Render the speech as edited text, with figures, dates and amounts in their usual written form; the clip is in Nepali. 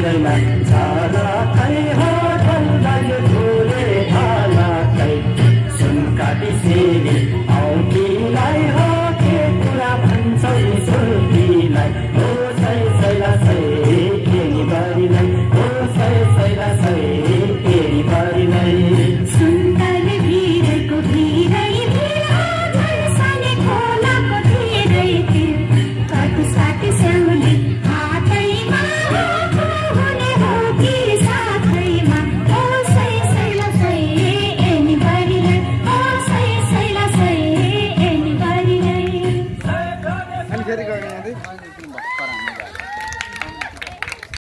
भिरैमा झालकै होटल दाजु झोले ढालकै सुनकाटी सेली औकीलाई हो के कुरा भन्छौ सुल्तीलाई हो सै सैला सै केनी बारीलाई हो सै सैला सै केनी बारीलाई सुन्तले भिरको भिरै भिर झलसाने खोलाको भिरै भिर काटु साटी स्याउली हातैमा हुने हो कि साथैमा हो सै सैला सै एनी बारीलाई हो सै सैला सै एनी बारीलाई अनि फेरि गयो